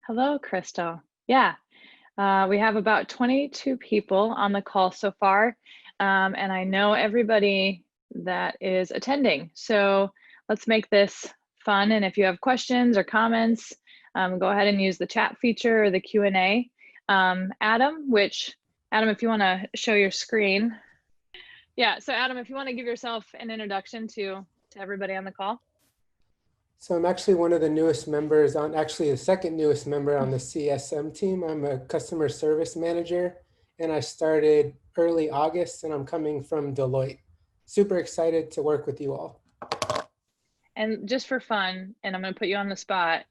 Hello, Crystal. Yeah, we have about 22 people on the call so far, and I know everybody that is attending. So let's make this fun. And if you have questions or comments, go ahead and use the chat feature or the Q&A. Adam, if you want to show your screen. Yeah, so Adam, if you want to give yourself an introduction to everybody on the call. So I'm actually one of the newest members actually the second newest member on the CSM team. I'm a customer service manager and I started early August and I'm coming from Deloitte. Super excited to work with you all. And just for fun, and I'm going to put you on the spot,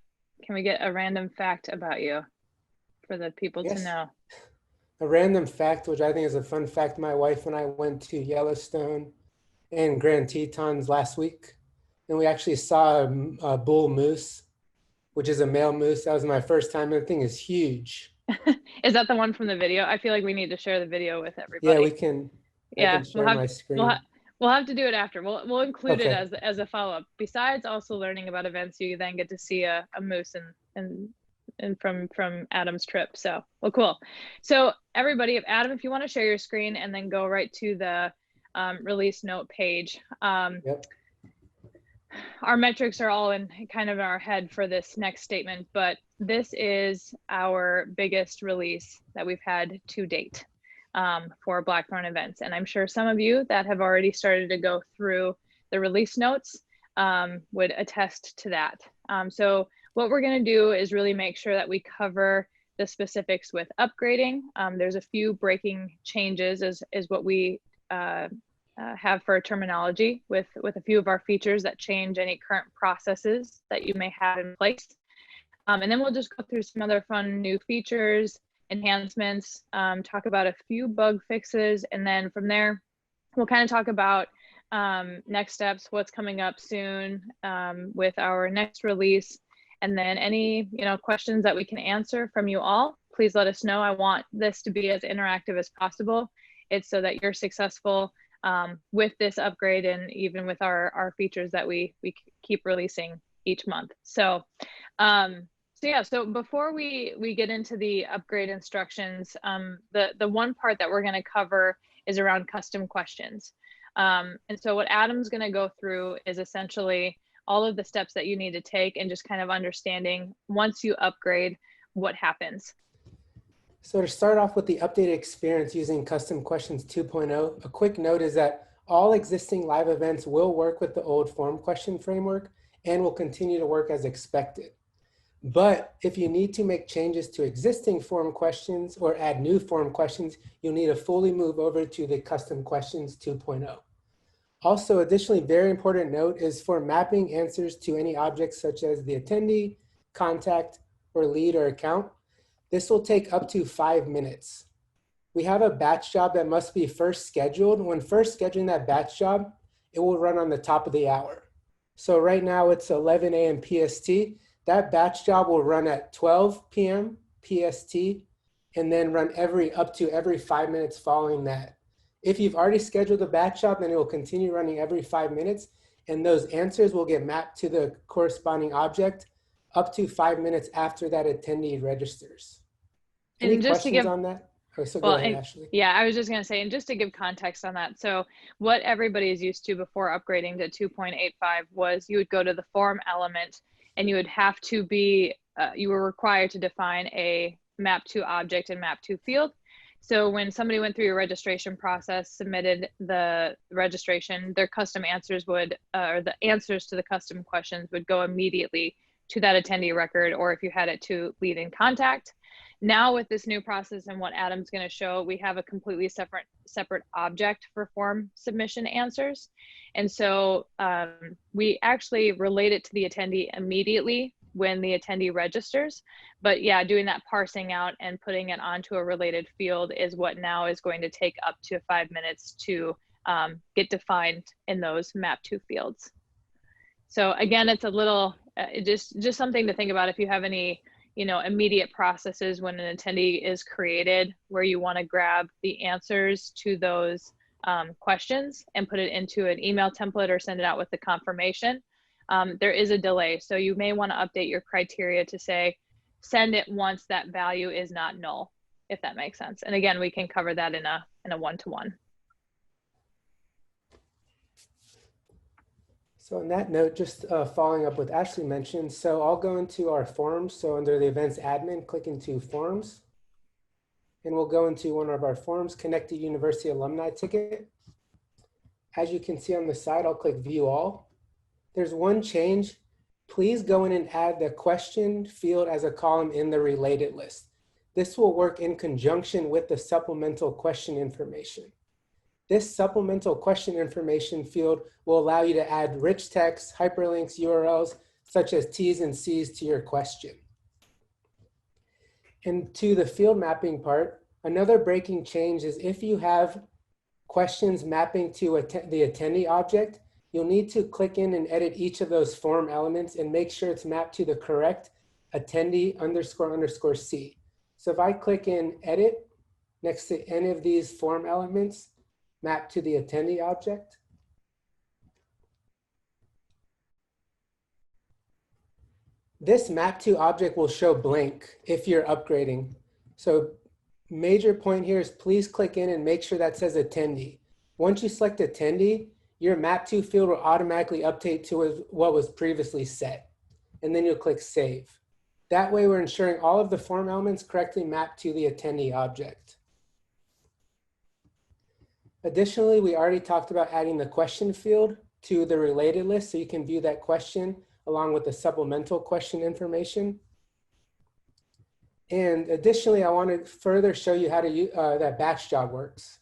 can we get a random fact about you for the people to know? A random fact, which I think is a fun fact, my wife and I went to Yellowstone and Grand Tetons last week. And we actually saw a bull moose, which is a male moose. That was my first time. The thing is huge. Is that the one from the video? I feel like we need to share the video with everybody. Yeah, we can. Yeah, I can share my screen. We'll have to do it after. We'll include it as a follow-up. Besides also learning about events, you then get to see a moose and from Adam's trip. So, well, cool. So everybody, Adam, if you want to share your screen and then go right to the release note page. Yep. Our metrics are all in kind of our head for this next statement, but this is our biggest release that we've had to date for Blackthorn Events. And I'm sure some of you that have already started to go through the release notes would attest to that. So what we're going to do is really make sure that we cover the specifics with upgrading. There's a few breaking changes is what we have for terminology with a few of our features that change any current processes that you may have in place. And then we'll just go through some other fun new features, enhancements, talk about a few bug fixes, and then from there, we'll kind of talk about next steps, what's coming up soon with our next release, and then any questions that we can answer from you all. Please let us know. I want this to be as interactive as possible. It's so that you're successful with this upgrade and even with our features that we keep releasing each month. So so before we get into the upgrade instructions, the one part that we're going to cover is around custom questions. And so what Adam's going to go through is essentially all of the steps that you need to take and just kind of understanding once you upgrade, what happens. So to start off with the updated experience using Custom Questions 2.0, a quick note is that all existing live events will work with the old form question framework and will continue to work as expected. But if you need to make changes to existing form questions or add new form questions, you'll need to fully move over to the Custom Questions 2.0. Also, additionally, very important note is for mapping answers to any objects such as the attendee, contact, or lead or account. This will take up to 5 minutes. We have a batch job that must be first scheduled. When first scheduling that batch job, it will run on the top of the hour. So right now it's 11 a.m. PST. That batch job will run at 12 p.m. PST and then run up to every 5 minutes following that. If you've already scheduled a batch job, then it will continue running every 5 minutes and those answers will get mapped to the corresponding object up to 5 minutes after that attendee registers. Any questions on that? Oh, so go ahead, Ashley. Yeah, I was just going to say, and just to give context on that. So what everybody is used to before upgrading to 2.85 was you would go to the form element and you would have to be, you were required to define a map to object and map to field. So when somebody went through your registration process, submitted the registration, their custom answers would, or the answers to the custom questions would go immediately to that attendee record, or if you had it to lead in contact. Now with this new process and what Adam's going to show, we have a completely separate object for form submission answers. And so we actually relate it to the attendee immediately when the attendee registers. But yeah, doing that parsing out and putting it onto a related field is what now is going to take up to 5 minutes to get defined in those map to fields. So again, it's a little, just something to think about if you have any immediate processes when an attendee is created where you want to grab the answers to those questions and put it into an email template or send it out with the confirmation. There is a delay. So you may want to update your criteria to say, send it once that value is not null, if that makes sense. And again, we can cover that in a one-to-one. So on that note, just following up what Ashley mentioned, so I'll go into our forms. So under the events admin, click into forms. And we'll go into one of our forms, connected university alumni ticket. As you can see on the side, I'll click view all. There's one change. Please go in and add the question field as a column in the related list. This will work in conjunction with the supplemental question information. This supplemental question information field will allow you to add rich text, hyperlinks, URLs, such as T's and C's to your question. And to the field mapping part, another breaking change is if you have questions mapping to the attendee object, you'll need to click in and edit each of those form elements and make sure it's mapped to the correct attendee __ C. So if I click in edit next to any of these form elements, map to the attendee object. This map to object will show blank if you're upgrading. So major point here is please click in and make sure that says attendee. Once you select attendee, your map to field will automatically update to what was previously set. And then you'll click save. That way we're ensuring all of the form elements correctly map to the attendee object. Additionally, we already talked about adding the question field to the related list so you can view that question along with the supplemental question information. And additionally, I want to further show you how to that batch job works.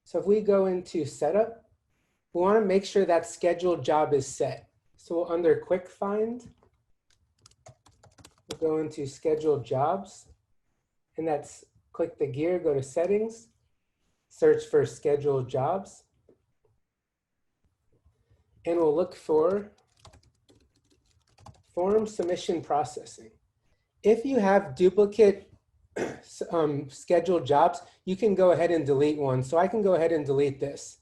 So if we go into setup, we want to make sure that scheduled job is set. So under quick find, we'll go into scheduled jobs, and that's click the gear, go to settings, search for scheduled jobs, and we'll look for form submission processing. If you have duplicate scheduled jobs, you can go ahead and delete one. So I can go ahead and delete this.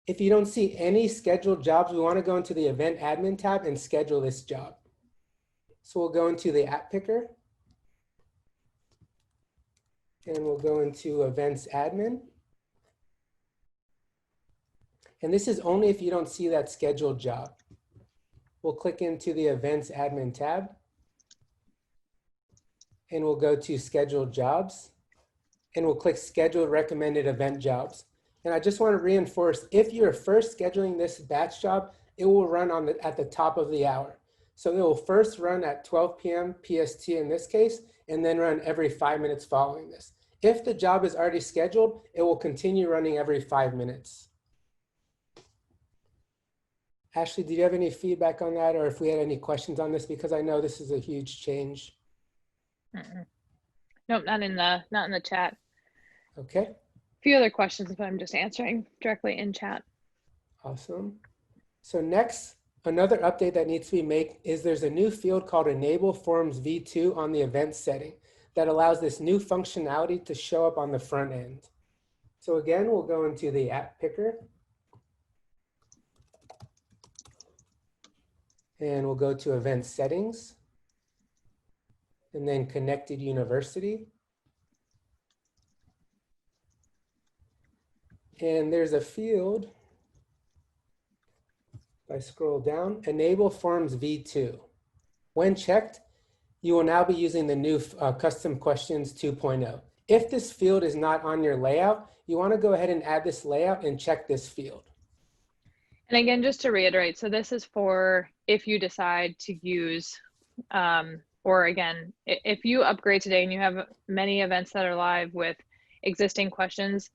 If you don't see any scheduled jobs, we want to go into the event admin tab and schedule this job. So we'll go into the app picker. And we'll go into events admin. And this is only if you don't see that scheduled job. We'll click into the events admin tab. And we'll go to scheduled jobs. And we'll click schedule recommended event jobs. And I just want to reinforce, if you're first scheduling this batch job, it will run at the top of the hour. So it will first run at 12 p.m. PST in this case, and then run every 5 minutes following this. If the job is already scheduled, it will continue running every 5 minutes. Ashley, do you have any feedback on that, or if we had any questions on this? Because I know this is a huge change. Nope, not in the chat. Okay. A few other questions, but I'm just answering directly in chat. Awesome. So next, another update that needs to be made is there's a new field called Enable Forms V2 on the event setting that allows this new functionality to show up on the front end. So again, we'll go into the app picker. And we'll go to event settings. And then connected university. And there's a field, if I scroll down, Enable Forms V2. When checked, you will now be using the new Custom Questions 2.0. If this field is not on your layout, you want to go ahead and add this layout and check this field. And again, just to reiterate, so this is for if you decide to use, or again, if you upgrade today and you have many events that are live with existing questions,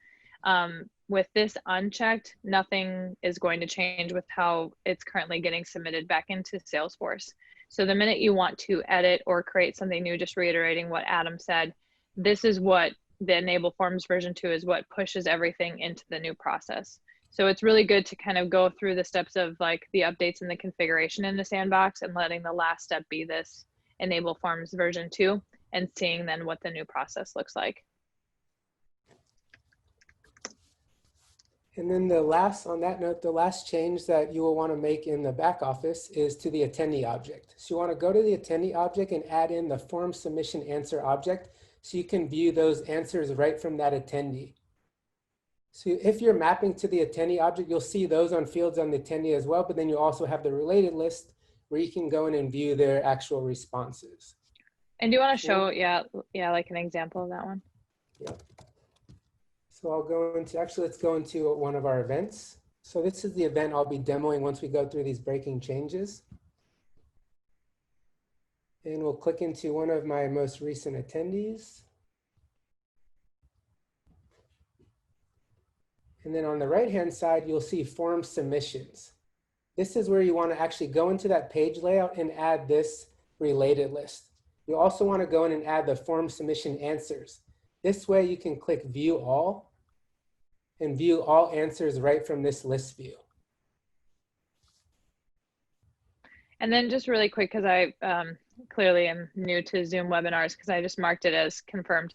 with this unchecked, nothing is going to change with how it's currently getting submitted back into Salesforce. So the minute you want to edit or create something new, just reiterating what Adam said, this is what the Enable Forms version 2 is, what pushes everything into the new process. So it's really good to kind of go through the steps of like the updates and the configuration in the sandbox and letting the last step be this Enable Forms version 2 and seeing then what the new process looks like. And then on that note, the last change that you will want to make in the back office is to the attendee object. So you want to go to the attendee object and add in the form submission answer object so you can view those answers right from that attendee. So if you're mapping to the attendee object, you'll see those on fields on the attendee as well, but then you also have the related list where you can go in and view their actual responses. And do you want to show, yeah, like an example of that one? Yeah. So I'll go into, actually, let's go into one of our events. So this is the event I'll be demoing once we go through these breaking changes. And we'll click into one of my most recent attendees. And then on the right-hand side, you'll see form submissions. This is where you want to actually go into that page layout and add this related list. You also want to go in and add the form submission answers. This way you can click view all and view all answers right from this list view. And then just really quick, because I clearly am new to Zoom webinars because I just marked it as confirmed.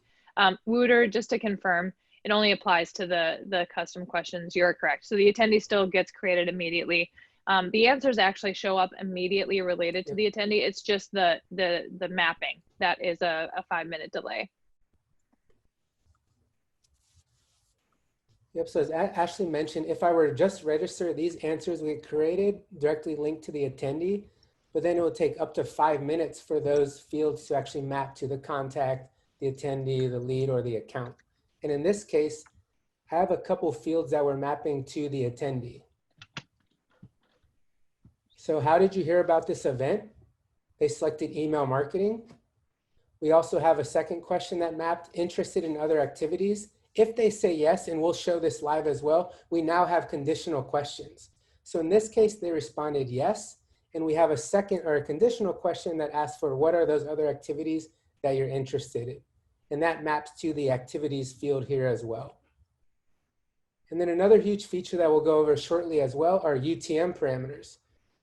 Wooter, just to confirm, it only applies to the custom questions. You're correct. So the attendee still gets created immediately. The answers actually show up immediately related to the attendee. It's just the mapping that is a 5-minute delay. Yep, so as Ashley mentioned, if I were to just register, these answers we created directly linked to the attendee, but then it will take up to 5 minutes for those fields to actually map to the contact, the attendee, the lead, or the account. And in this case, I have a couple fields that we're mapping to the attendee. So how did you hear about this event? They selected email marketing. We also have a second question that mapped interested in other activities. If they say yes, and we'll show this live as well, we now have conditional questions. So in this case, they responded yes. And we have a second or a conditional question that asks for what are those other activities that you're interested in. And that maps to the activities field here as well. And then another huge feature that we'll go over shortly as well are UTM parameters.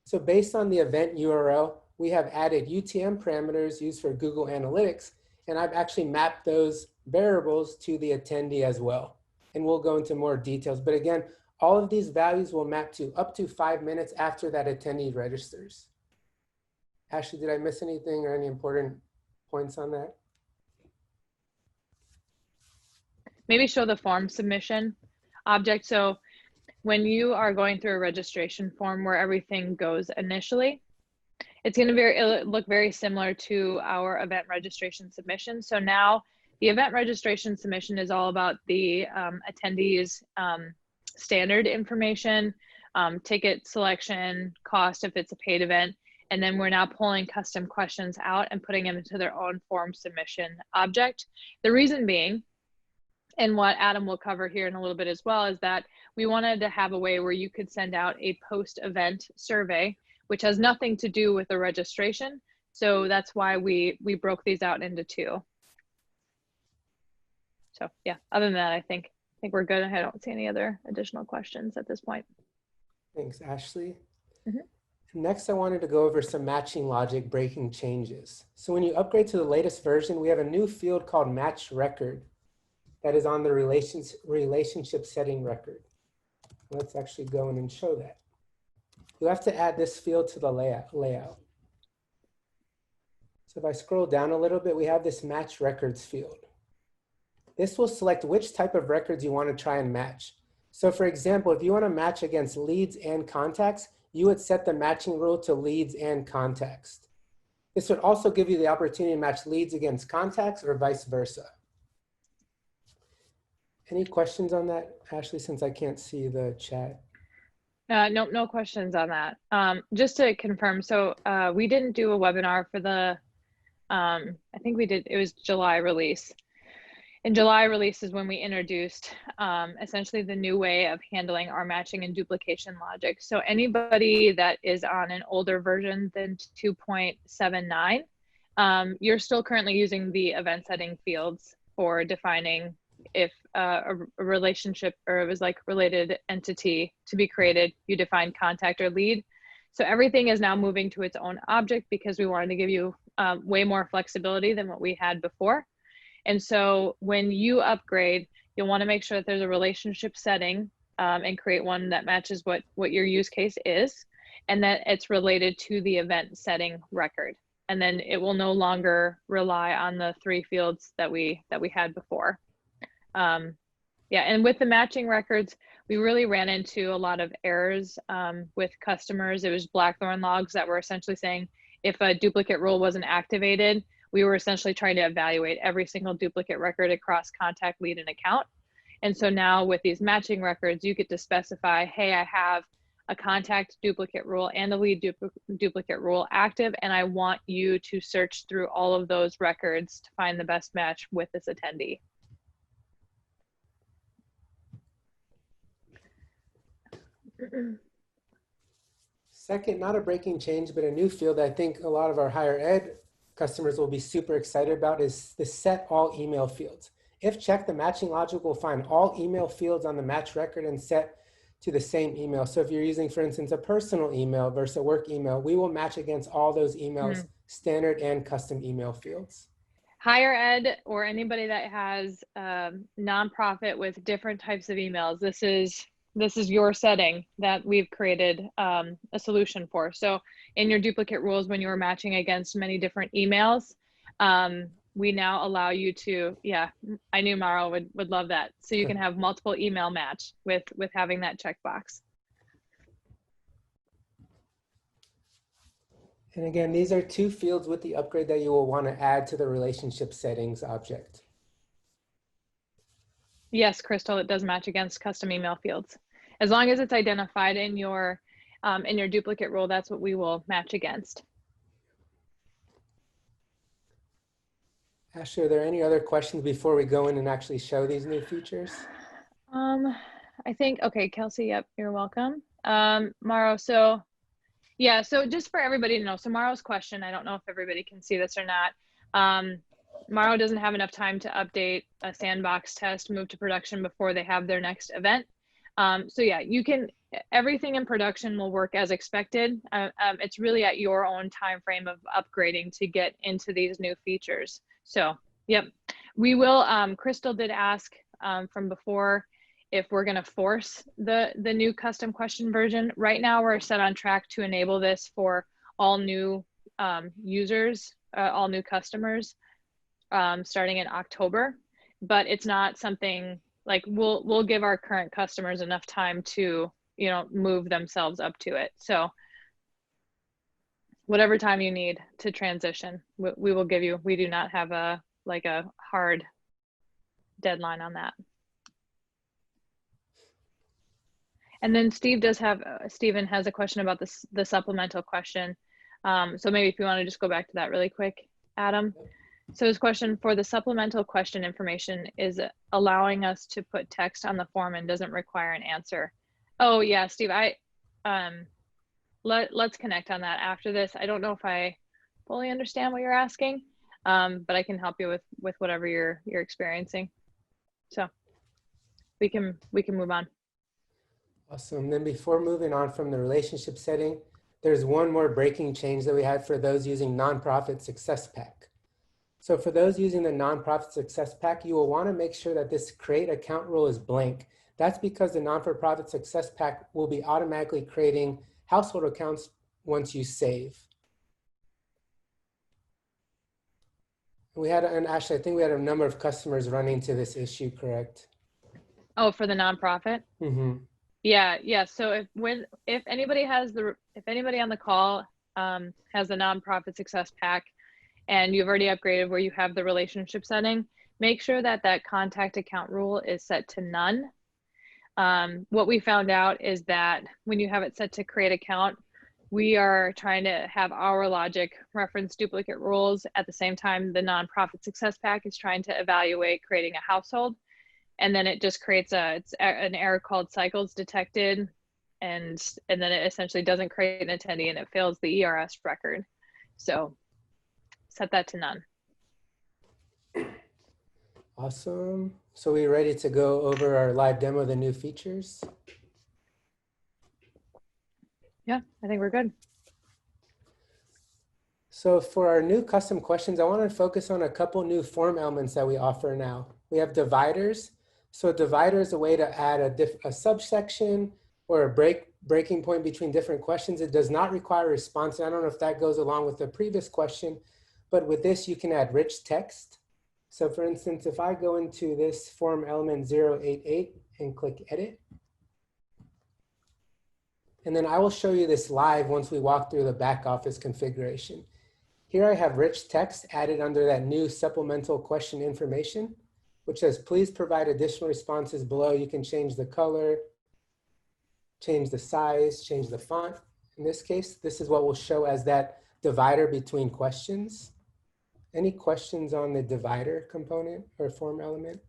So based on the event URL, we have added UTM parameters used for Google Analytics, and I've actually mapped those variables to the attendee as well. And we'll go into more details. But again, all of these values will map to up to 5 minutes after that attendee registers. Ashley, did I miss anything or any important points on that? Maybe show the form submission object. So when you are going through a registration form where everything goes initially, it's going to look very similar to our event registration submission. So now the event registration submission is all about the attendees' standard information, ticket selection, cost if it's a paid event, and then we're now pulling custom questions out and putting them into their own form submission object. The reason being, and what Adam will cover here in a little bit as well, is that we wanted to have a way where you could send out a post-event survey, which has nothing to do with the registration. So that's why we broke these out into two. So yeah, other than that, I think we're good. I don't see any other additional questions at this point. Thanks, Ashley. Next, I wanted to go over some matching logic breaking changes. So when you upgrade to the latest version, we have a new field called match record that is on the relationship setting record. Let's actually go in and show that. You have to add this field to the layout. So if I scroll down a little bit, we have this match records field. This will select which type of records you want to try and match. So for example, if you want to match against leads and contacts, you would set the matching rule to leads and contacts. This would also give you the opportunity to match leads against contacts or vice versa. Any questions on that, Ashley, since I can't see the chat? No questions on that. Just to confirm, so we didn't do a webinar for the, I think we did, it was July release. In July release is when we introduced essentially the new way of handling our matching and duplication logic. So anybody that is on an older version than 2.79, you're still currently using the event setting fields for defining if a relationship or it was like related entity to be created, you define contact or lead. So everything is now moving to its own object because we wanted to give you way more flexibility than what we had before. And so when you upgrade, you'll want to make sure that there's a relationship setting and create one that matches what your use case is, and that it's related to the event setting record. And then it will no longer rely on the 3 fields that we had before. Yeah, and with the matching records, we really ran into a lot of errors with customers. It was Blackthorn logs that were essentially saying if a duplicate rule wasn't activated, we were essentially trying to evaluate every single duplicate record across contact, lead, and account. And so now with these matching records, you get to specify, hey, I have a contact duplicate rule and a lead duplicate rule active, and I want you to search through all of those records to find the best match with this attendee. Second, not a breaking change, but a new field I think a lot of our higher ed customers will be super excited about is the set all email fields. If checked, the matching logic will find all email fields on the match record and set to the same email. So if you're using, for instance, a personal email versus a work email, we will match against all those emails, standard and custom email fields. Higher ed or anybody that has nonprofit with different types of emails, this is your setting that we've created a solution for. So in your duplicate rules, when you were matching against many different emails, we now allow you to, yeah, I knew Maro would love that. So you can have multiple email match with having that checkbox. And again, these are 2 fields with the upgrade that you will want to add to the relationship settings object. Yes, Crystal, it does match against custom email fields. As long as it's identified in your duplicate rule, that's what we will match against. Ashley, are there any other questions before we go in and actually show these new features? I think, okay, Kelsey, yep, you're welcome. Maro, so yeah, so just for everybody to know, so Maro's question, I don't know if everybody can see this or not. Maro doesn't have enough time to update a sandbox test, move to production before they have their next event. So yeah, you can, everything in production will work as expected. It's really at your own time frame of upgrading to get into these new features. So, yep, we will, Crystal did ask from before if we're gonna force the new custom question version. Right now we're set on track to enable this for all new users, all new customers, starting in October, but it's not something like we'll give our current customers enough time to, you know, move themselves up to it. So whatever time you need to transition, we will give you. We do not have a hard deadline on that. And then Stephen has a question about the supplemental question. So maybe if you want to just go back to that really quick, Adam. So his question for the supplemental question information is allowing us to put text on the form and doesn't require an answer. Oh yeah, Steve, let's connect on that after this. I don't know if I fully understand what you're asking, but I can help you with whatever you're experiencing. So we can move on. Awesome. Then before moving on from the relationship setting, there's one more breaking change that we had for those using Nonprofit Success Pack. So for those using the Nonprofit Success Pack, you will want to make sure that this create account rule is blank. That's because the Non-for-Profit Success Pack will be automatically creating household accounts once you save. We had, and Ashley, I think we had a number of customers running into this issue, correct? Oh, for the nonprofit? Mm-hmm. Yeah. So if anybody on the call has the Nonprofit Success Pack and you've already upgraded where you have the relationship setting, make sure that contact account rule is set to none. What we found out is that when you have it set to create account, we are trying to have our logic reference duplicate rules. At the same time, the Nonprofit Success Pack is trying to evaluate creating a household. And then it just creates an error called cycles detected. And then it essentially doesn't create an attendee and it fails the ERS record. So set that to none. Awesome. So we're ready to go over our live demo of the new features? Yeah, I think we're good. So for our new custom questions, I want to focus on a couple new form elements that we offer now. We have dividers. So a divider is a way to add a subsection or a breaking point between different questions. It does not require a response. And I don't know if that goes along with the previous question, but with this, you can add rich text. So for instance, if I go into this form element 088 and click edit, and then I will show you this live once we walk through the back office configuration. Here I have rich text added under that new supplemental question information, which says, please provide additional responses below. You can change the color, change the size, change the font. In this case, this is what will show as that divider between questions. Any questions on the divider component or form element?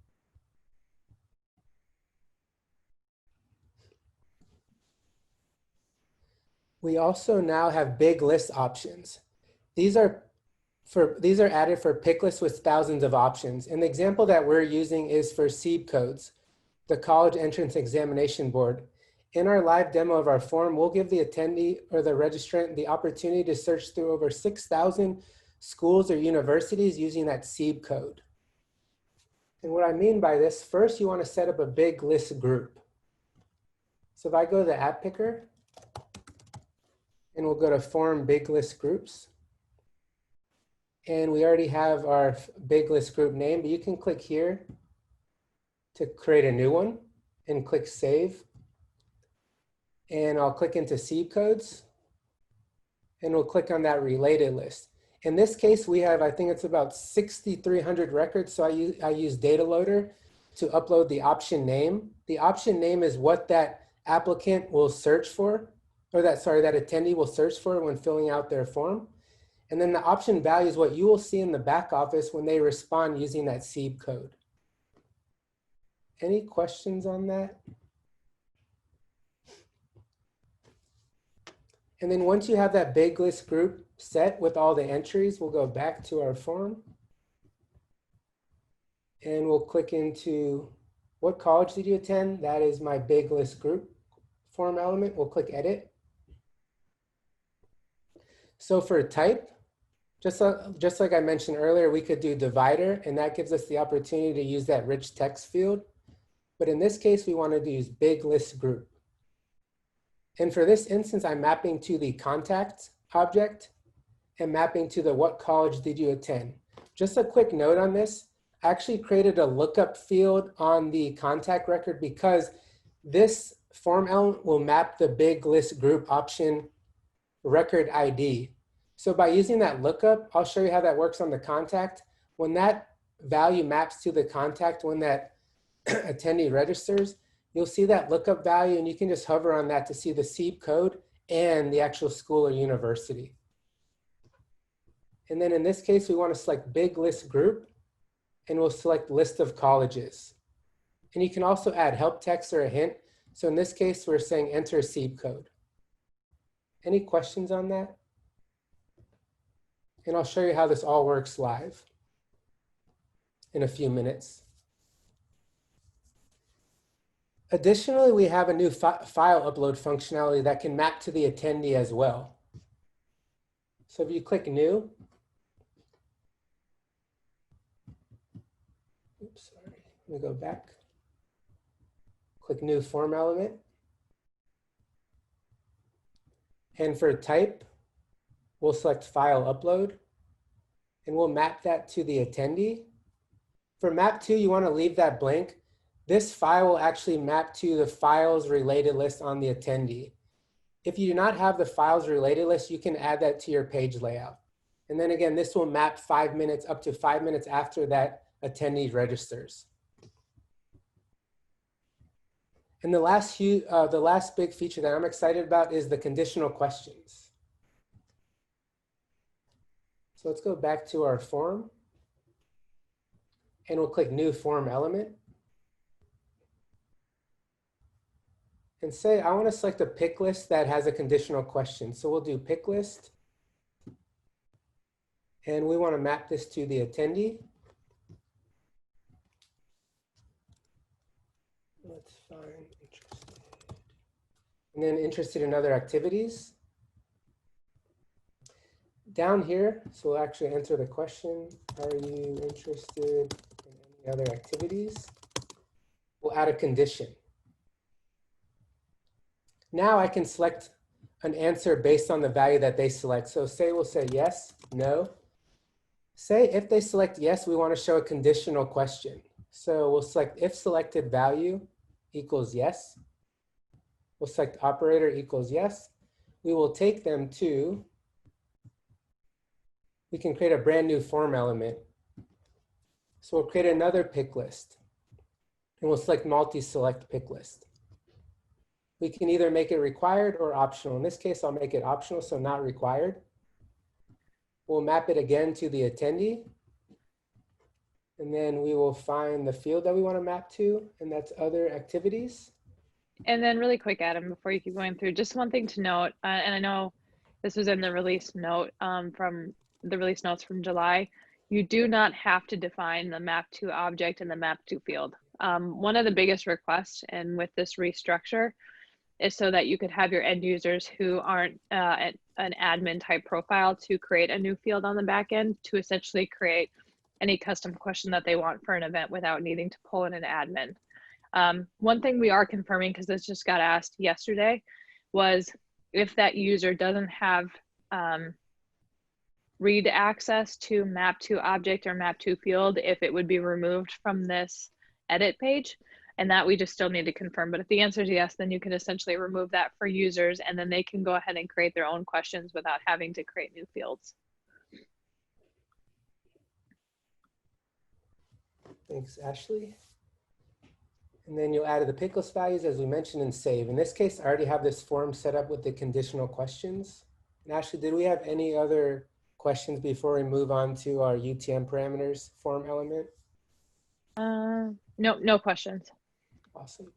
We also now have big list options. These are added for pick lists with thousands of options. And the example that we're using is for SEEB codes, the College Entrance Examination Board. In our live demo of our form, we'll give the attendee or the registrant the opportunity to search through over 6,000 schools or universities using that SEEB code. And what I mean by this, first you want to set up a big list group. So if I go to the app picker, and we'll go to form big list groups. And we already have our big list group name, but you can click here to create a new one and click save. And I'll click into SEEB codes and we'll click on that related list. In this case, we have, I think it's about 6,300 records. So I use Data Loader to upload the option name. The option name is what that applicant will search for, or that attendee will search for when filling out their form. And then the option value is what you will see in the back office when they respond using that SEEB code. Any questions on that? And then once you have that big list group set with all the entries, we'll go back to our form. And we'll click into what college did you attend? That is my big list group form element. We'll click edit. So for type, just like I mentioned earlier, we could do divider, and that gives us the opportunity to use that rich text field. But in this case, we wanted to use big list group. And for this instance, I'm mapping to the contact object and mapping to the what college did you attend. Just a quick note on this, I actually created a lookup field on the contact record because this form element will map the big list group option record ID. So by using that lookup, I'll show you how that works on the contact. When that value maps to the contact, when that attendee registers, you'll see that lookup value and you can just hover on that to see the SEEB code and the actual school or university. And then in this case, we want to select big list group and we'll select list of colleges. And you can also add help text or a hint. So in this case, we're saying enter SEEB code. Any questions on that? And I'll show you how this all works live in a few minutes. Additionally, we have a new file upload functionality that can map to the attendee as well. So if you click new, oops, sorry, let me go back. Click new form element. And for type, we'll select file upload and we'll map that to the attendee. For map to, you want to leave that blank. This file will actually map to the files related list on the attendee. If you do not have the files related list, you can add that to your page layout. And then again, this will map 5 minutes up to 5 minutes after that attendee registers. And the last big feature that I'm excited about is the conditional questions. So let's go back to our form and we'll click new form element. And say, I want to select a pick list that has a conditional question. So we'll do pick list. And we want to map this to the attendee. Let's find interested. And then interested in other activities. Down here, so we'll actually enter the question, are you interested in any other activities? we'll add a condition. Now I can select an answer based on the value that they select. So say we'll say yes, no. Say if they select yes, we want to show a conditional question. So we'll select if selected value equals yes. We'll select operator equals yes. We will take them to, we can create a brand new form element. So we'll create another pick list. And we'll select multi-select pick list. We can either make it required or optional. In this case, I'll make it optional, so not required. We'll map it again to the attendee. And then we will find the field that we want to map to, and that's other activities. And then really quick, Adam, before you keep going through, just one thing to note, and I know this was in the release note from the release notes from July, you do not have to define the map to object and the map to field. One of the biggest requests, and with this restructure, is so that you could have your end users who aren't an admin type profile to create a new field on the back end to essentially create any custom question that they want for an event without needing to pull in an admin. One thing we are confirming, because this just got asked yesterday, was if that user doesn't have read access to map to object or map to field, if it would be removed from this edit page. And that we just still need to confirm. But if the answer is yes, then you can essentially remove that for users, and then they can go ahead and create their own questions without having to create new fields. Thanks, Ashley. And then you'll add the pick list values as we mentioned and save. In this case, I already have this form set up with the conditional questions. And Ashley, did we have any other questions before we move on to our UTM parameters form element? No questions. Awesome.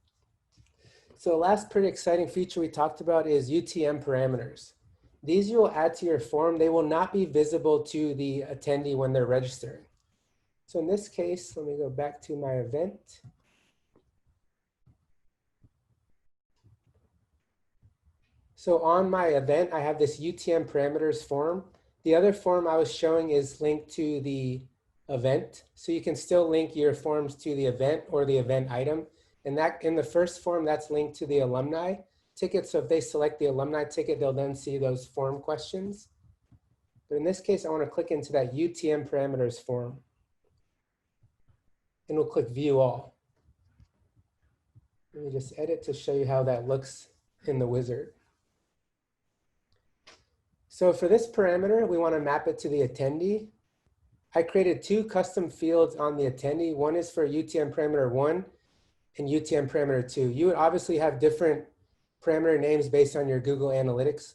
So the last pretty exciting feature we talked about is UTM parameters. These you will add to your form. They will not be visible to the attendee when they're registering. So in this case, let me go back to my event. So on my event, I have this UTM parameters form. The other form I was showing is linked to the event. So you can still link your forms to the event or the event item. And that in the first form, that's linked to the alumni ticket. So if they select the alumni ticket, they'll then see those form questions. But in this case, I want to click into that UTM parameters form. And we'll click view all. Let me just edit to show you how that looks in the wizard. So for this parameter, we want to map it to the attendee. I created two custom fields on the attendee. One is for UTM parameter 1 and UTM parameter 2. You would obviously have different parameter names based on your Google Analytics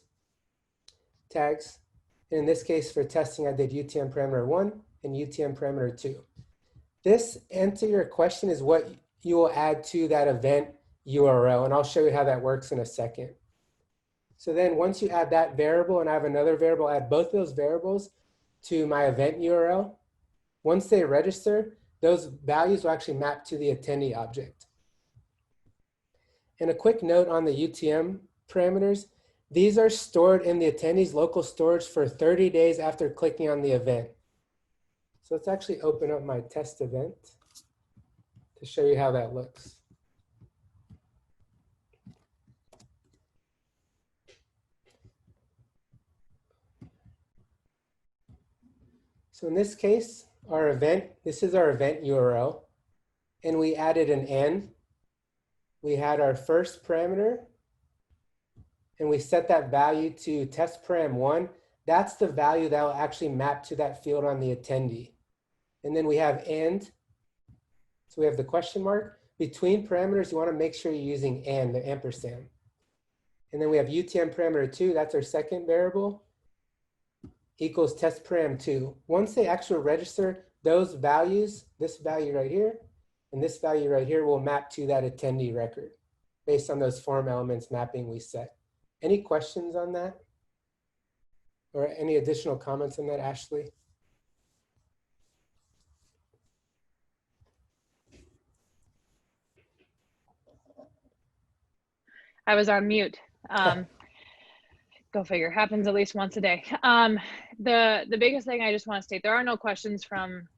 tags. And in this case, for testing, I did UTM parameter 1 and UTM parameter 2. This enter your question is what you will add to that event URL. And I'll show you how that works in a second. So then once you add that variable and I have another variable, add both of those variables to my event URL. Once they register, those values will actually map to the attendee object. And a quick note on the UTM parameters, these are stored in the attendee's local storage for 30 days after clicking on the event. So let's actually open up my test event to show you how that looks. So in this case, our event, this is our event URL, and we added an N. We had our first parameter, and we set that value to test param 1. That's the value that will actually map to that field on the attendee. And then we have and. So we have the question mark. Between parameters, you want to make sure you're using and, the ampersand. And then we have UTM parameter 2, that's our second variable, equals test param 2. Once they actually register, those values, this value right here, and this value right here will map to that attendee record based on those form elements mapping we set. Any questions on that? Or any additional comments on that, Ashley? I was on mute. Go figure, happens at least once a day. The biggest thing I just want to state, there are no questions from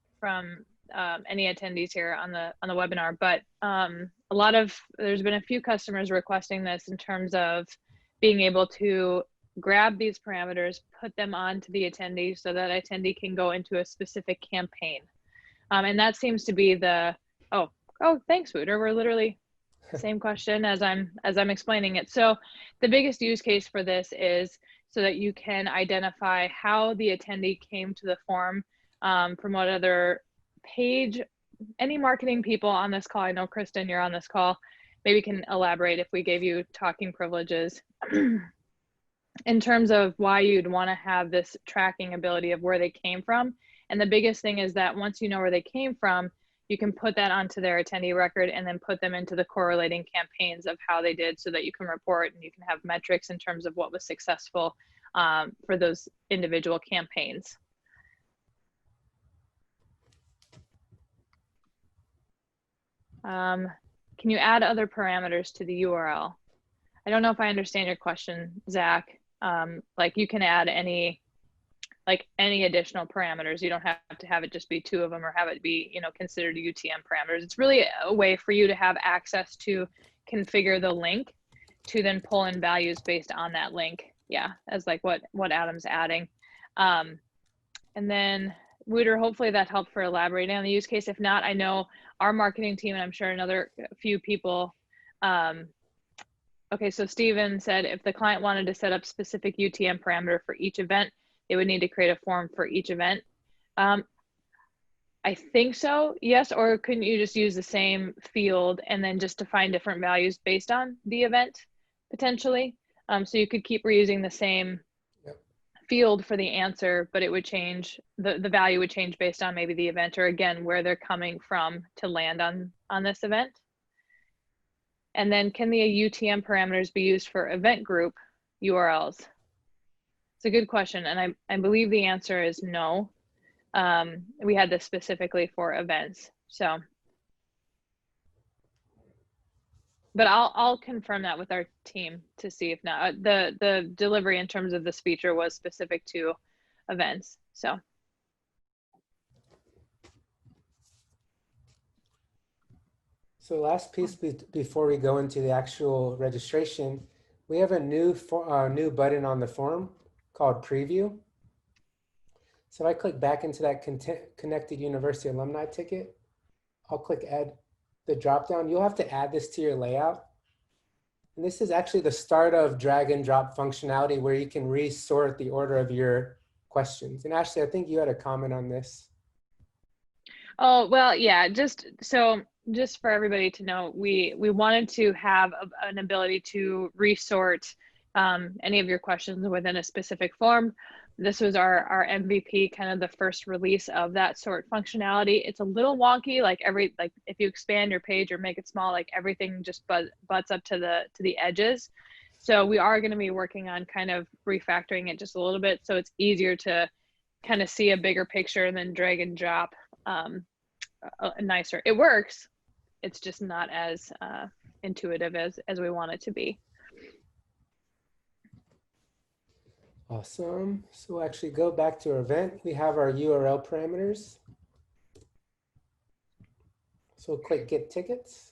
any attendees here on the webinar, but there's been a few customers requesting this in terms of being able to grab these parameters, put them onto the attendee so that attendee can go into a specific campaign. And that seems to be the, oh, thanks, Wouter. We're literally same question as I'm explaining it. So the biggest use case for this is so that you can identify how the attendee came to the form, from what other page, any marketing people on this call, I know Kristen, you're on this call, maybe can elaborate if we gave you talking privileges in terms of why you'd want to have this tracking ability of where they came from. And the biggest thing is that once you know where they came from, you can put that onto their attendee record and then put them into the correlating campaigns of how they did so that you can report and you can have metrics in terms of what was successful for those individual campaigns. Can you add other parameters to the URL? I don't know if I understand your question, Zach. Like you can add any additional parameters. You don't have to have it just be 2 of them or have it be, you know, considered UTM parameters. It's really a way for you to have access to configure the link to then pull in values based on that link. Yeah, as like what Adam's adding. And then Wouter, hopefully that helped for elaborating on the use case. If not, I know our marketing team, and I'm sure another few people. Okay, so Steven said if the client wanted to set up specific UTM parameter for each event, they would need to create a form for each event. I think so, yes, or couldn't you just use the same field and then just define different values based on the event, potentially? So you could keep reusing the same field for the answer, but it would change, the value would change based on maybe the event or again, where they're coming from to land on this event. And then can the UTM parameters be used for event group URLs? It's a good question. And I believe the answer is no. We had this specifically for events. So, but I'll confirm that with our team to see if not. The delivery in terms of this feature was specific to events. So. So last piece before we go into the actual registration, we have a new button on the form called Preview. So if I click back into that Connected University Alumni ticket, I'll click Add the dropdown. You'll have to add this to your layout. And this is actually the start of drag and drop functionality where you can resort the order of your questions. And Ashley, I think you had a comment on this. Oh, well, yeah, just for everybody to know, we wanted to have an ability to resort any of your questions within a specific form. This was our MVP, kind of the first release of that sort functionality. It's a little wonky, like if you expand your page or make it small, like everything just butts up to the edges. So we are going to be working on kind of refactoring it just a little bit so it's easier to kind of see a bigger picture and then drag and drop nicer. It works. It's just not as intuitive as we want it to be. Awesome. So we'll actually go back to our event. We have our URL parameters. So we'll click Get Tickets.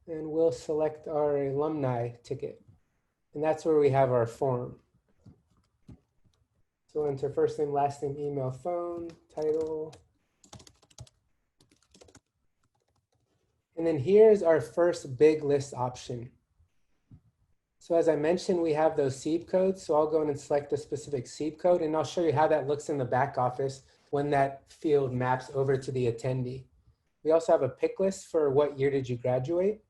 And we'll select our alumni ticket. And that's where we have our form. So we'll enter first name, last name, email, phone, title. And then here's our first big list option. So as I mentioned, we have those SEEP codes. So I'll go in and select the specific SEEP code, and I'll show you how that looks in the back office when that field maps over to the attendee. We also have a pick list for what year did you graduate.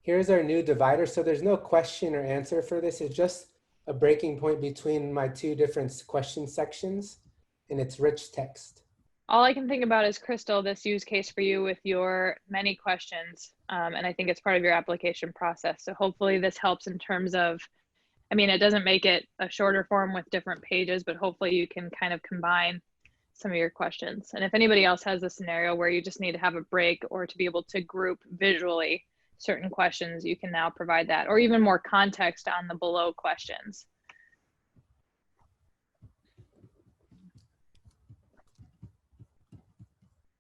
Here's our new divider. So there's no question or answer for this. It's just a breaking point between my 2 different question sections, and it's rich text. All I can think about is, Crystal, this use case for you with your many questions. And I think it's part of your application process. So hopefully this helps in terms of, I mean, it doesn't make it a shorter form with different pages, but hopefully you can kind of combine some of your questions. And if anybody else has a scenario where you just need to have a break or to be able to group visually certain questions, you can now provide that, or even more context on the below questions.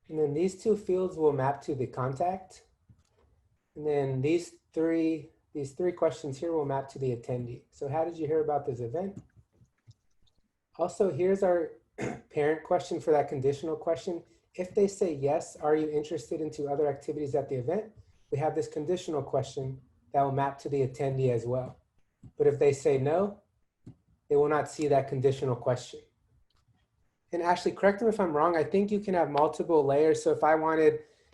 And then these two fields will map to the contact. And then these three questions here will map to the attendee. So how did you hear about this event? Also, here's our parent question for that conditional question. If they say yes, are you interested into other activities at the event? We have this conditional question that will map to the attendee as well. But if they say no, they will not see that conditional question. And Ashley, correct me if I'm wrong, I think you can have multiple layers. So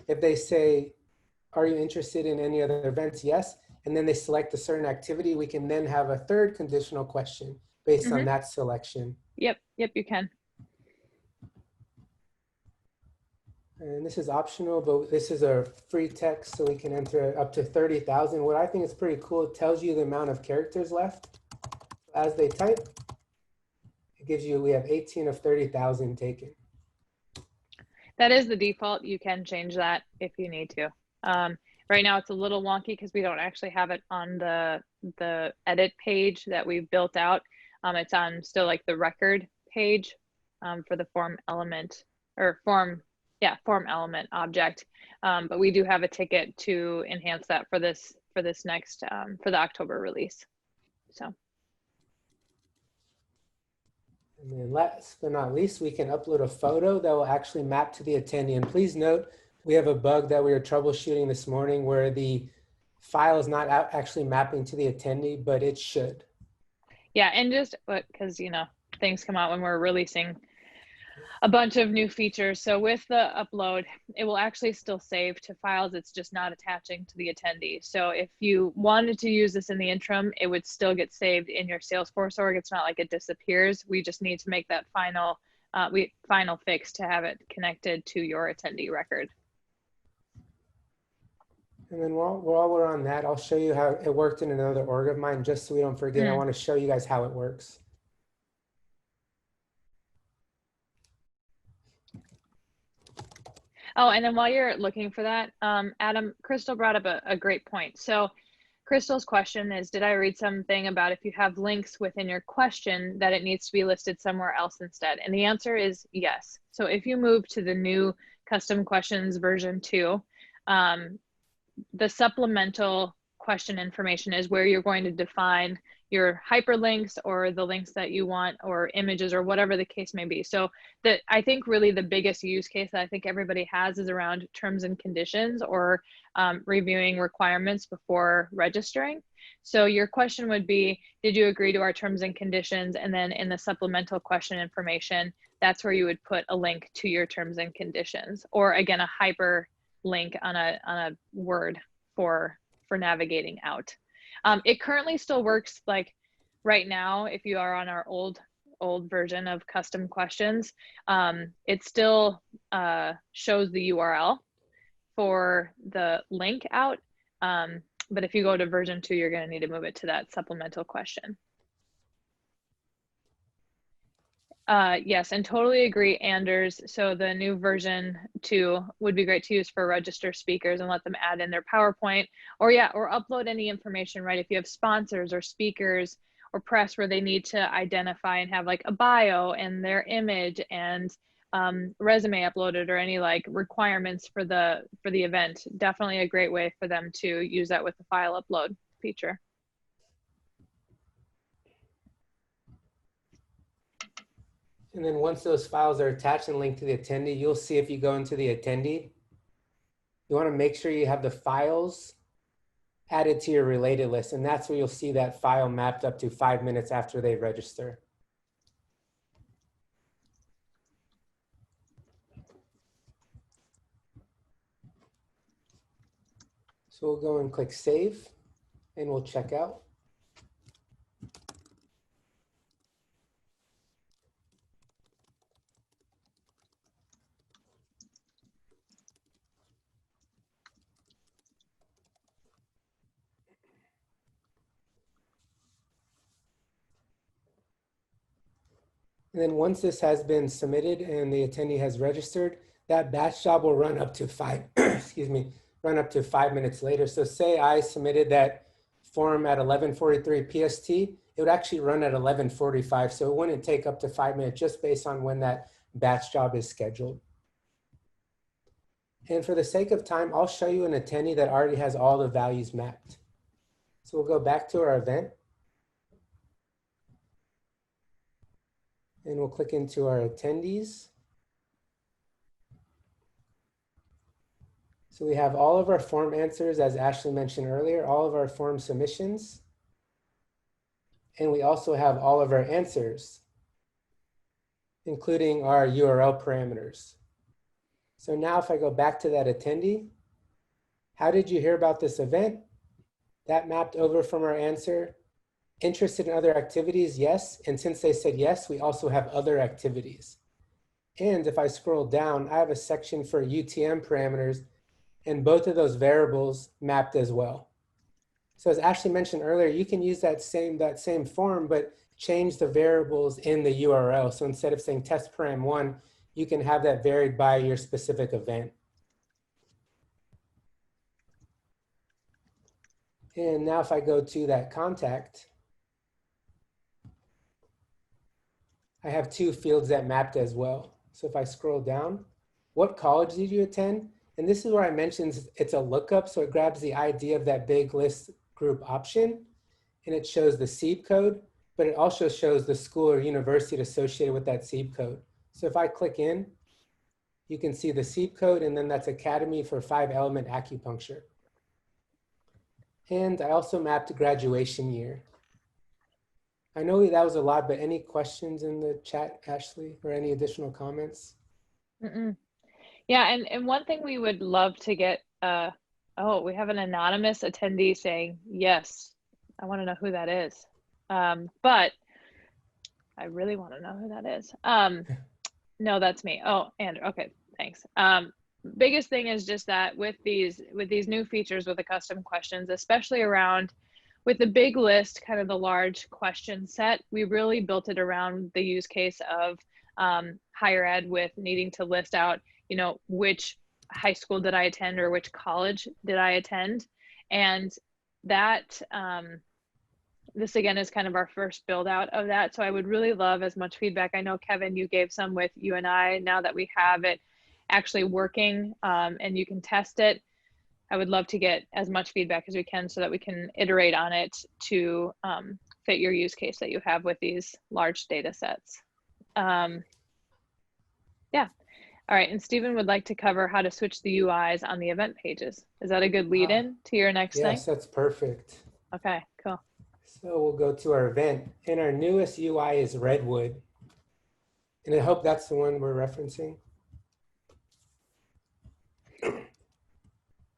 if they say, are you interested in any other events? Yes. And then they select a certain activity, we can then have a third conditional question based on that selection. Yep, you can. And this is optional, but this is a free text, so we can enter up to 30,000. What I think is pretty cool, it tells you the amount of characters left as they type. It gives you, we have 18 of 30,000 taken. That is the default. You can change that if you need to. Right now it's a little wonky because we don't actually have it on the edit page that we've built out. It's on still like the record page for the form element or form element object. But we do have a ticket to enhance that for this next for the October release. So. And then last but not least, we can upload a photo that will actually map to the attendee. And please note, we have a bug that we are troubleshooting this morning where the file is not actually mapping to the attendee, but it should. Yeah, and just because, you know, things come out when we're releasing a bunch of new features. So with the upload, it will actually still save to files. It's just not attaching to the attendee. So if you wanted to use this in the interim, it would still get saved in your Salesforce org. It's not like it disappears. We just need to make that final fix to have it connected to your attendee record. And then while we're on that, I'll show you how it worked in another org of mine, just so we don't forget. I want to show you guys how it works. Oh, and then while you're looking for that, Adam, Crystal brought up a great point. So Crystal's question is, did I read something about if you have links within your question that it needs to be listed somewhere else instead? And the answer is yes. So if you move to the new custom questions version 2, the supplemental question information is where you're going to define your hyperlinks or the links that you want or images or whatever the case may be. So I think really the biggest use case that I think everybody has is around terms and conditions or reviewing requirements before registering. So your question would be, did you agree to our terms and conditions? And then in the supplemental question information, that's where you would put a link to your terms and conditions, or again, a hyperlink on a word for navigating out. It currently still works like right now. If you are on our old version of custom questions, it still shows the URL for the link out. But if you go to version 2, you're going to need to move it to that supplemental question. Yes, and totally agree, Anders. So the new version 2 would be great to use for register speakers and let them add in their PowerPoint or upload any information, right? If you have sponsors or speakers or press where they need to identify and have like a bio and their image and resume uploaded or any like requirements for the event, definitely a great way for them to use that with the file upload feature. And then once those files are attached and linked to the attendee, you'll see if you go into the attendee, you want to make sure you have the files added to your related list. And that's where you'll see that file mapped up to 5 minutes after they register. So we'll go and click save and we'll check out. And then once this has been submitted and the attendee has registered, that batch job will run up to 5 minutes later. So say I submitted that form at 11:43 PST, it would actually run at 11:45. So it wouldn't take up to 5 minutes just based on when that batch job is scheduled. And for the sake of time, I'll show you an attendee that already has all the values mapped. So we'll go back to our event. And we'll click into our attendees. So we have all of our form answers, as Ashley mentioned earlier, all of our form submissions. And we also have all of our answers, including our URL parameters. So now if I go back to that attendee, how did you hear about this event? That mapped over from our answer. Interested in other activities? Yes. And since they said yes, we also have other activities. And if I scroll down, I have a section for UTM parameters, and both of those variables mapped as well. So as Ashley mentioned earlier, you can use that same form, but change the variables in the URL. So instead of saying test param1, you can have that varied by your specific event. And now if I go to that contact, I have two fields that mapped as well. So if I scroll down, what college did you attend? And this is where I mentioned it's a lookup. So it grabs the ID of that big list group option, and it shows the SEEB code, but it also shows the school or university associated with that SEEB code. So if I click in, you can see the SEEB code, and then that's Academy for 5-element acupuncture. And I also mapped graduation year. I know that was a lot, but any questions in the chat, Ashley, or any additional comments? Yeah, and one thing we would love to get, oh, we have an anonymous attendee saying, yes, I want to know who that is. But I really want to know who that is. No, that's me. Oh, Andrew, okay, thanks. Biggest thing is just that with these new features with the custom questions, especially around with the big list, kind of the large question set, we really built it around the use case of higher ed with needing to list out, you know, which high school did I attend or which college did I attend. And that, this again is kind of our first build out of that. So I would really love as much feedback. I know, Kevin, you gave some with you and I, now that we have it actually working and you can test it. I would love to get as much feedback as we can so that we can iterate on it to fit your use case that you have with these large data sets. Yeah. All right. And Stephen would like to cover how to switch the UIs on the event pages. Is that a good lead in to your next thing? Yes, that's perfect. Okay, cool. So we'll go to our event, and our newest UI is Redwood. And I hope that's the one we're referencing.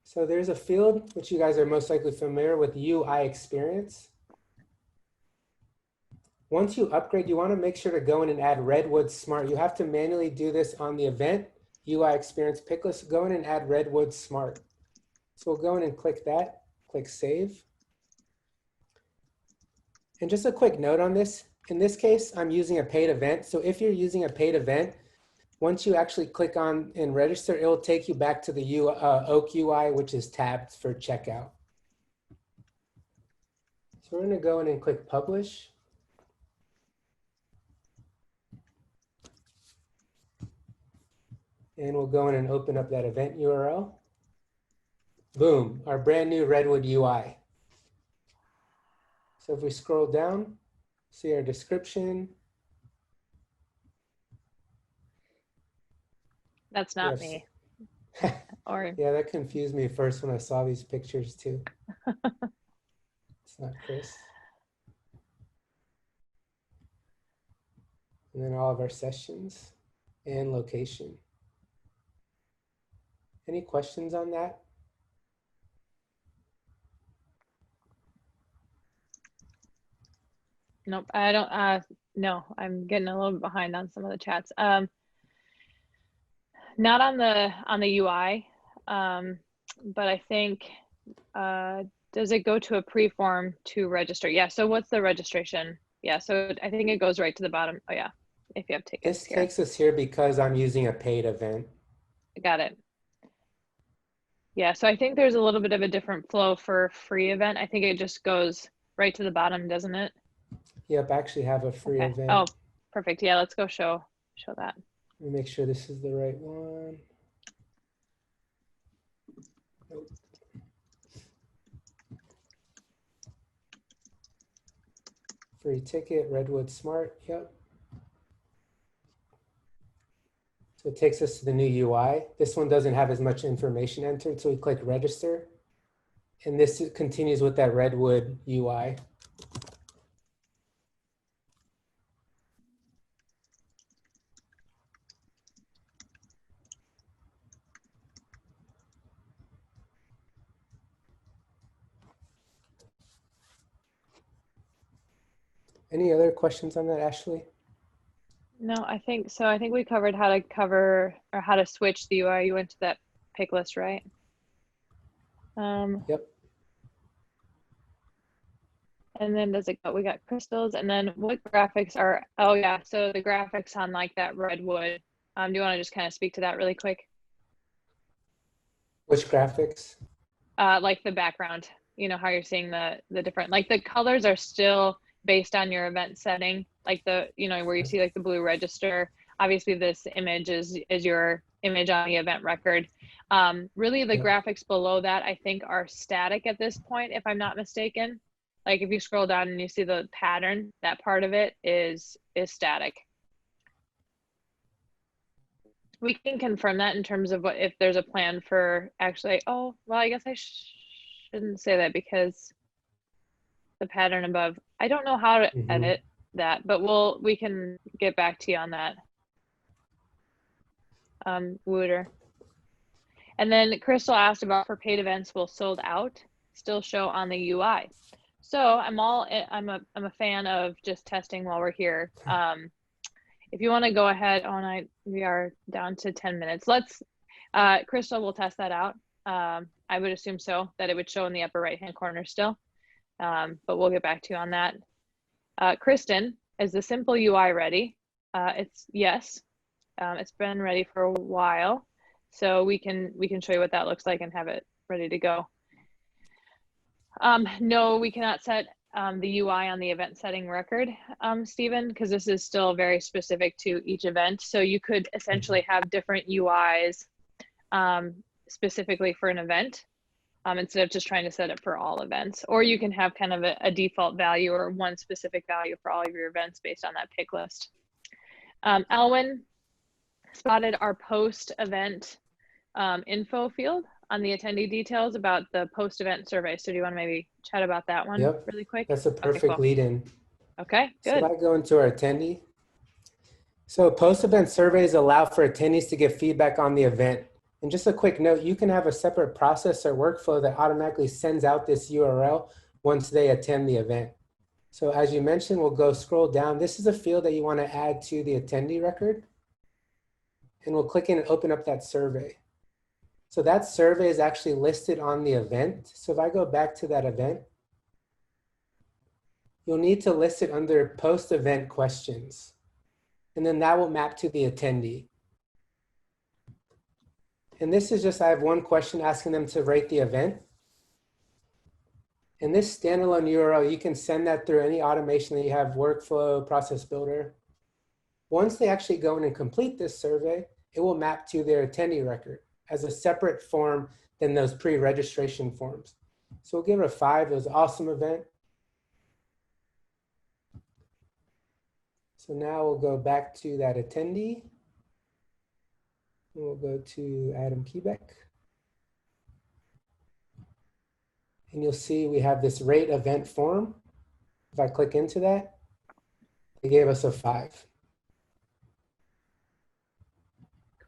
So there's a field which you guys are most likely familiar with, UI experience. Once you upgrade, you want to make sure to go in and add Redwood Smart. You have to manually do this on the event, UI experience pick list. Go in and add Redwood Smart. So we'll go in and click that, click save. And just a quick note on this. In this case, I'm using a paid event. So if you're using a paid event, once you actually click on and register, it will take you back to the Oak UI, which is tabbed for checkout. So we're going to go in and click publish. And we'll go in and open up that event URL. Boom, our brand new Redwood UI. So if we scroll down, see our description. That's not me. Or yeah, that confused me first when I saw these pictures too. It's not Chris. And then all of our sessions and location. Any questions on that? nope, I don't. No, I'm getting a little bit behind on some of the chats. Not on the UI, but I think does it go to a pre-form to register? Yeah. So what's the registration? Yeah. So I think it goes right to the bottom. Oh yeah. If you have tickets. This takes us here because I'm using a paid event. Got it. Yeah. So I think there's a little bit of a different flow for free event. I think it just goes right to the bottom, doesn't it? Yep. I actually have a free event. Oh, perfect. Yeah. Let's go show that. Let me make sure this is the right one. Free ticket, Redwood Smart, yep. So it takes us to the new UI. This one doesn't have as much information entered, so we click register. And this continues with that Redwood UI. Any other questions on that, Ashley? No, I think so. I think we covered how to cover or how to switch the UI. You went to that pick list, right? Yep. And then does it go, we got crystals, and then what graphics are, oh yeah, so the graphics on like that redwood. Do you want to just kind of speak to that really quick? Which graphics? Like the background, you know, how you're seeing the different, like the colors are still based on your event setting, like the, you know, where you see like the blue register. Obviously this image is your image on the event record. Really the graphics below that I think are static at this point, if I'm not mistaken. Like if you scroll down and you see the pattern, that part of it is static. We can confirm that in terms of what, if there's a plan for actually, oh, well, I guess I shouldn't say that because the pattern above, I don't know how to edit that, but we can get back to you on that. Wooter. And then Crystal asked about for paid events will sold out still show on the UI. So I'm a fan of just testing while we're here. If you want to go ahead, we are down to 10 minutes. Let's, Crystal will test that out. I would assume so, that it would show in the upper right-hand corner still, but we'll get back to you on that. Kristen, is the simple UI ready? It's yes, it's been ready for a while. So we can show you what that looks like and have it ready to go. No, we cannot set the UI on the event setting record, Stephen, because this is still very specific to each event. So you could essentially have different UIs specifically for an event instead of just trying to set it for all events. Or you can have kind of a default value or one specific value for all of your events based on that pick list. Elwin spotted our post-event info field on the attendee details about the post-event survey. So do you want to maybe chat about that one really quick? That's a perfect lead in. Okay, good. So if I go into our attendee. So post-event surveys allow for attendees to give feedback on the event. And just a quick note, you can have a separate process or workflow that automatically sends out this URL once they attend the event. So as you mentioned, we'll go scroll down. This is a field that you want to add to the attendee record. And we'll click in and open up that survey. So that survey is actually listed on the event. So if I go back to that event, you'll need to list it under post-event questions. And then that will map to the attendee. And this is just, I have one question asking them to rate the event. And this standalone URL, you can send that through any automation that you have, workflow, process builder. Once they actually go in and complete this survey, it will map to their attendee record as a separate form than those pre-registration forms. So we'll give it a 5. It was an awesome event. So now we'll go back to that attendee. And we'll go to Adam Kebeck. And you'll see we have this rate event form. If I click into that, they gave us a 5.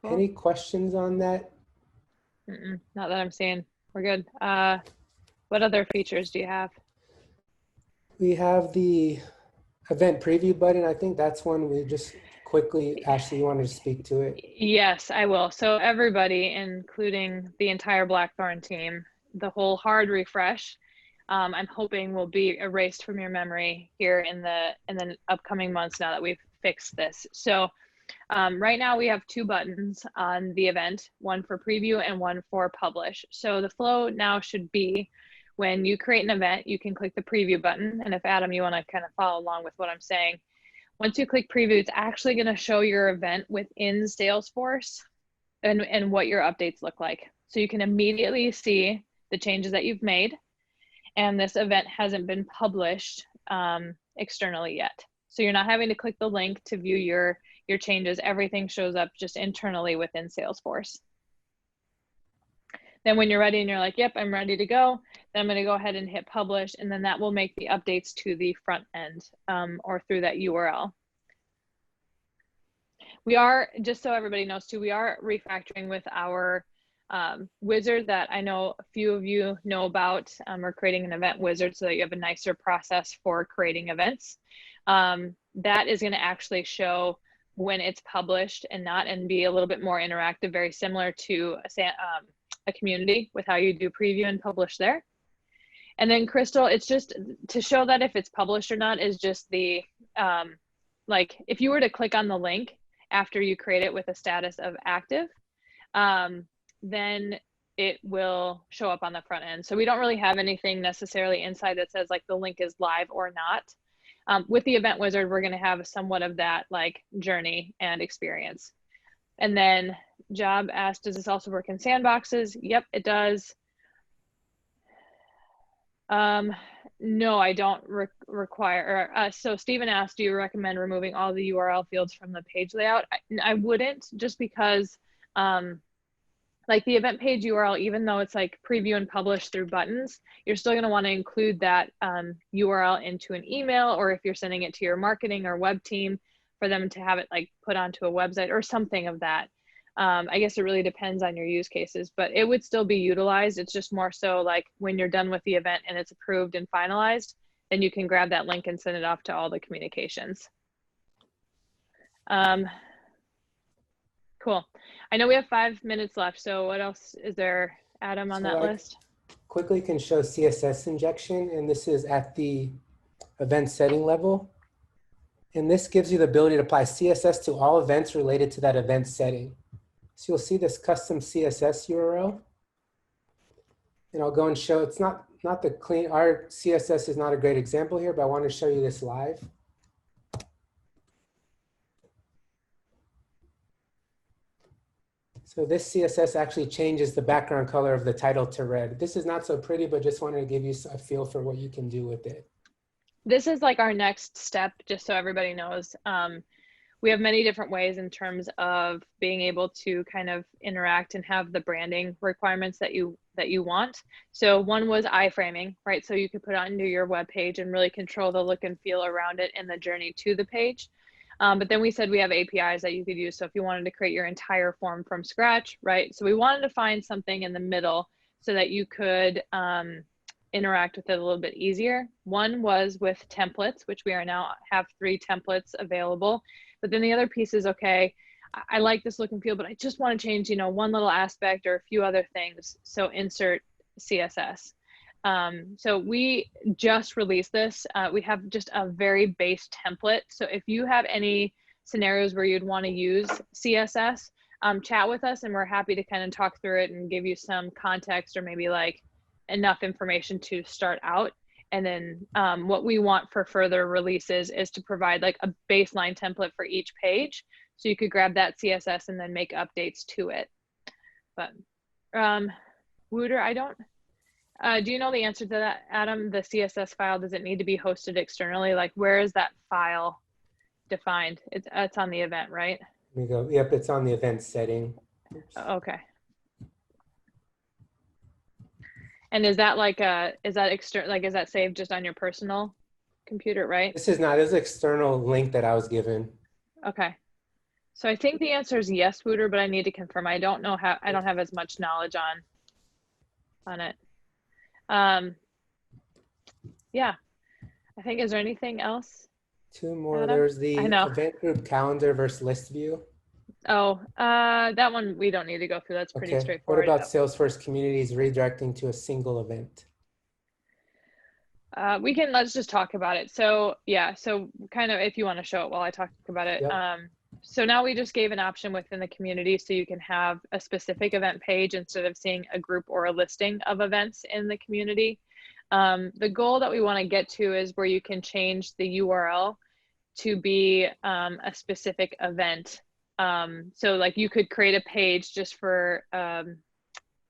Cool. Any questions on that? Not that I'm seeing. We're good. What other features do you have? We have the event preview button. I think that's one we just quickly, Ashley, you wanted to speak to it? Yes, I will. So everybody, including the entire Blackthorn team, the whole hard refresh, I'm hoping will be erased from your memory here in the upcoming months now that we've fixed this. So right now we have 2 buttons on the event, one for preview and one for publish. So the flow now should be when you create an event, you can click the preview button. And if Adam, you want to kind of follow along with what I'm saying, once you click preview, it's actually going to show your event within Salesforce and what your updates look like. So you can immediately see the changes that you've made. And this event hasn't been published externally yet. So you're not having to click the link to view your changes. Everything shows up just internally within Salesforce. Then when you're ready and you're like, yep, I'm ready to go, then I'm going to go ahead and hit publish, and then that will make the updates to the front end or through that URL. We are, just so everybody knows too, we are refactoring with our wizard that I know a few of you know about. We're creating an event wizard so that you have a nicer process for creating events. That is going to actually show when it's published and be a little bit more interactive, very similar to a community with how you do preview and publish there. And then Crystal, it's just to show that if it's published or not is just the, like if you were to click on the link after you create it with a status of active, then it will show up on the front end. So we don't really have anything necessarily inside that says like the link is live or not. With the event wizard, we're going to have somewhat of that like journey and experience. And then Job asked, does this also work in sandboxes? Yep, it does. No, I don't require, so Stephen asked, do you recommend removing all the URL fields from the page layout? I wouldn't, just because like the event page URL, even though it's like preview and publish through buttons, you're still going to want to include that URL into an email, or if you're sending it to your marketing or web team for them to have it like put onto a website or something of that. I guess it really depends on your use cases, but it would still be utilized. It's just more so like when you're done with the event and it's approved and finalized, then you can grab that link and send it off to all the communications. Cool. I know we have 5 minutes left. So what else is there, Adam, on that list? Quickly can show CSS injection, and this is at the event setting level. And this gives you the ability to apply CSS to all events related to that event setting. So you'll see this custom CSS URL. And I'll go and show, it's not the clean, our CSS is not a great example here, but I want to show you this live. So this CSS actually changes the background color of the title to red. This is not so pretty, but just wanted to give you a feel for what you can do with it. This is like our next step, just so everybody knows. We have many different ways in terms of being able to kind of interact and have the branding requirements that you want. So one was iframing, right? So you could put it onto your web page and really control the look and feel around it and the journey to the page. But then we said we have APIs that you could use. So if you wanted to create your entire form from scratch, right? So we wanted to find something in the middle so that you could interact with it a little bit easier. One was with templates, which we are now have 3 templates available. But then the other piece is, okay, I like this look and feel, but I just want to change, one little aspect or a few other things. So insert CSS. So we just released this. We have just a very base template. So if you have any scenarios where you'd want to use CSS, chat with us and we're happy to kind of talk through it and give you some context or maybe like enough information to start out. And then what we want for further releases is to provide like a baseline template for each page. So you could grab that CSS and then make updates to it. But Wooter, I don't, do you know the answer to that, Adam? The CSS file, does it need to be hosted externally? Like where is that file defined? It's on the event, right? Let me go, yep, it's on the event setting. Oops. Okay. And is that like is that saved just on your personal computer, right? This is not, this is an external link that I was given. Okay. So I think the answer is yes, Wooter, but I need to confirm. I don't know how, I don't have as much knowledge on it. Yeah, I think, is there anything else? 2 more, Adam? there's the event group calendar versus list view. Oh, that one we don't need to go through. That's pretty straightforward. What about Salesforce communities redirecting to a single event? Let's just talk about it. So yeah, so kind of if you want to show it while I talk about it. Yep. So now we just gave an option within the community so you can have a specific event page instead of seeing a group or a listing of events in the community. The goal that we want to get to is where you can change the URL to be a specific event. So like you could create a page just for,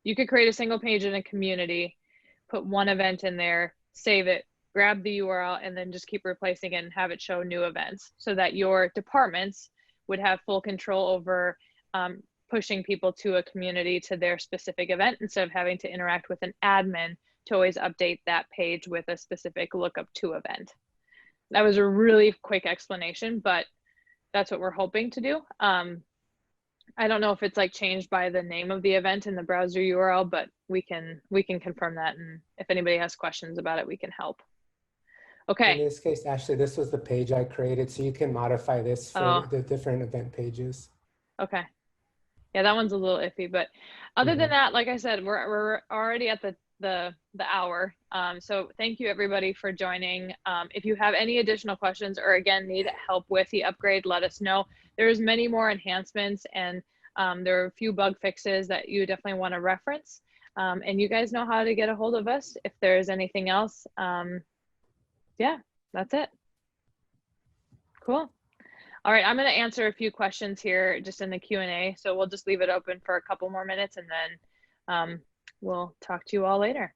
you could create a single page in a community, put one event in there, save it, grab the URL and then just keep replacing it and have it show new events, so that your departments would have full control over pushing people to a community to their specific event, instead of having to interact with an admin to always update that page with a specific lookup to event. That was a really quick explanation, but that's what we're hoping to do. I don't know if it's like changed by the name of the event in the browser URL, but we can confirm that. And if anybody has questions about it, we can help. Okay. In this case, Ashley, this was the page I created, so you can modify this for the different event pages. Okay. Yeah, that one's a little iffy, but other than that, like I said, we're already at the hour. So thank you everybody for joining. If you have any additional questions, or again need help with the upgrade, let us know. There's many more enhancements, and there are a few bug fixes that you definitely want to reference. And you guys know how to get a hold of us if there's anything else. Yeah, that's it. Cool. All right, I'm going to answer a few questions here just in the Q&A. So we'll just leave it open for a couple more minutes, and then we'll talk to you all later.